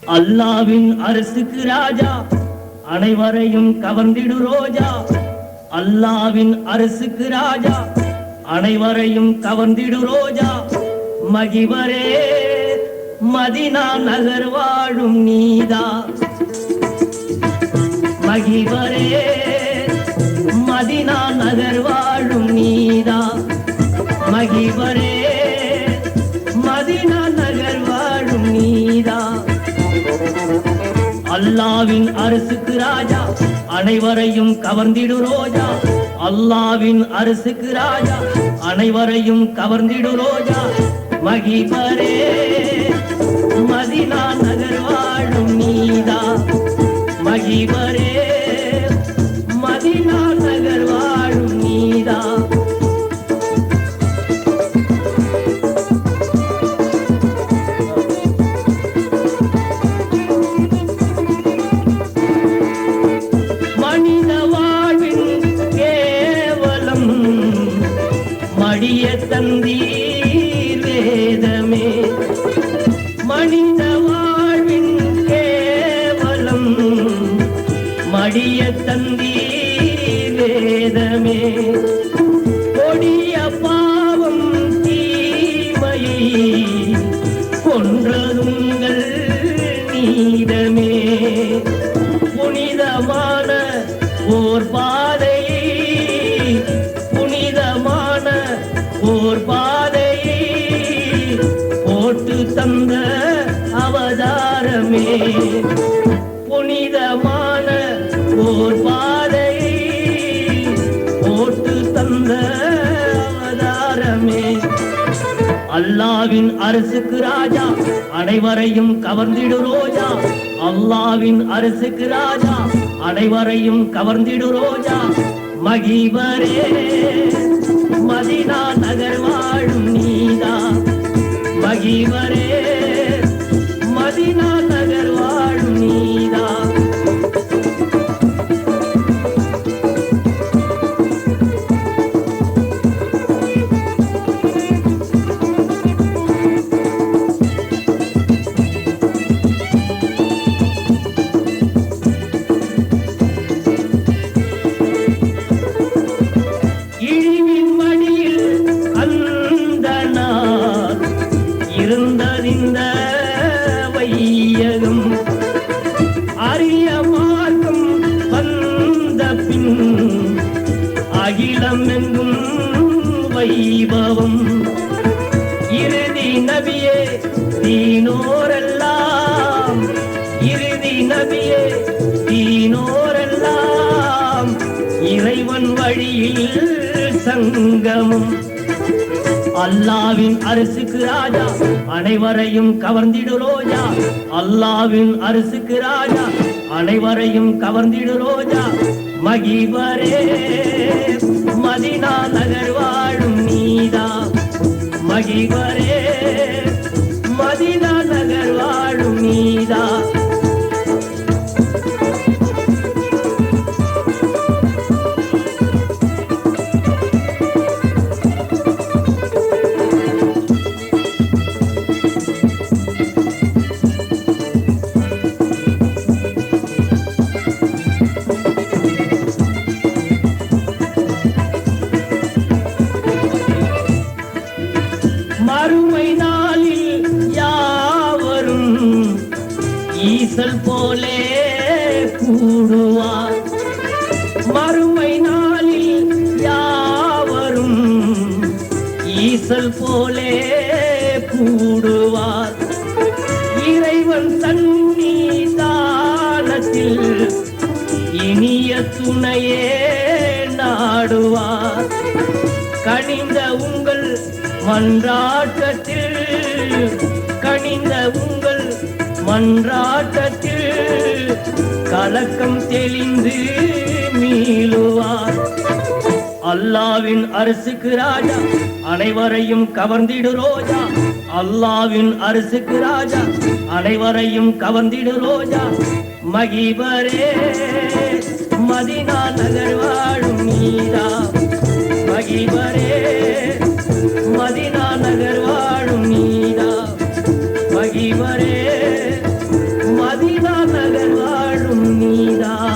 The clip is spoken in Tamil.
அல்லாவின் அரசுக்கு ராஜா அனைவரையும் கவர்ந்திடு ரோஜா. அல்லாவின் அரசுக்கு ராஜா அனைவரையும் கவர்ந்திடு ரோஜா. மகிவரே மதினா நகர் வாழும் நீதா. மகிவரே மதினா நகர் வாழும் நீதா. மகிவரே மதினா நகர் வாழும் நீதா. அல்லாவின் அரசுக்கு ராஜா அனைவரையும் கவர்ந்திடு ரோஜா. அல்லாவின் அரசுக்கு ராஜா அனைவரையும் கவர்ந்திடு ரோஜா. மகிவரே மதினா நகர் வாழும் நீதா. மகிவரே மதினா நகர் வாழும் நீதா. மனித வாழ்வின் கேவலம் மடிய தந்தீர் வேதமே. மனித வாழ்வின் கேவலம் மடிய தந்தீர் வேதமே. கொடிய பாவம் தீமையை கொன்றதுங்கள் நீதமே. புனிதமான ஓர் பாதையை புனிதமான ஓர் பாதையை போட்டு தந்த அவதாரமே. புனிதமான ஓர் பாதையை போட்டு தந்த அவதாரமே. அல்லாவின் அரசுக்கு ராஜா அனைவரையும் கவர்ந்திடு ரோஜா. அல்லாவின் அரசுக்கு ராஜா அனைவரையும் கவர்ந்திடு ரோஜா. மகிவரே மதினா நகர் வாழும் நீதா. மகிவரே மதினா நகர் வாழும் நீதா. இழிவின் மடியில் அந்த நாள் இருந்ததிந்த வையகம். அரிய மார்க்கம் வந்த பின் அகிலம் எங்கும் வைபவம். இறுதி நபியே தீனோரெல்லாம் இறுதி நபியே தீனோரெல்லாம் இறைவன் வழியில் சங்கமம். அல்லாவின் அரசுக்கு ராஜா அனைவரையும் கவர்ந்திடு ரோஜா. அல்லாவின் அரசுக்கு ராஜா அனைவரையும் கவர்ந்திடு ரோஜா. மகிவரே மதினா நகர் வாழும் நீதா. மகிவரே மதினா நகர் வாழும் நீதா. மறுமை நாளில் யாவரும் ஈசல் போலே கூடுவார். மறுமை நாளில் யாவரும் ஈசல் போலே கூடுவார். இறைவன் சந்நிதானத்தில் இனிய துணையே நாடுவார். கனிந்த உங்கள் மன்றாட்டத்தில் கனிந்த உங்கள் மன்றாட்டத்தில் கலக்கம் தெளிந்து மீளுவார். அல்லாவின் அரசுக்கு ராஜா அனைவரையும் கவர்ந்திடு ரோஜா. அல்லாவின் அரசுக்கு ராஜா அனைவரையும் கவர்ந்திடு ரோஜா. மகிவரே மதினா நகர் வாழும் நீதா. மகிவரே மதினா நகர் வாழும் நீதா. மகிவரே மதினா நகர் வாழும் நீதான்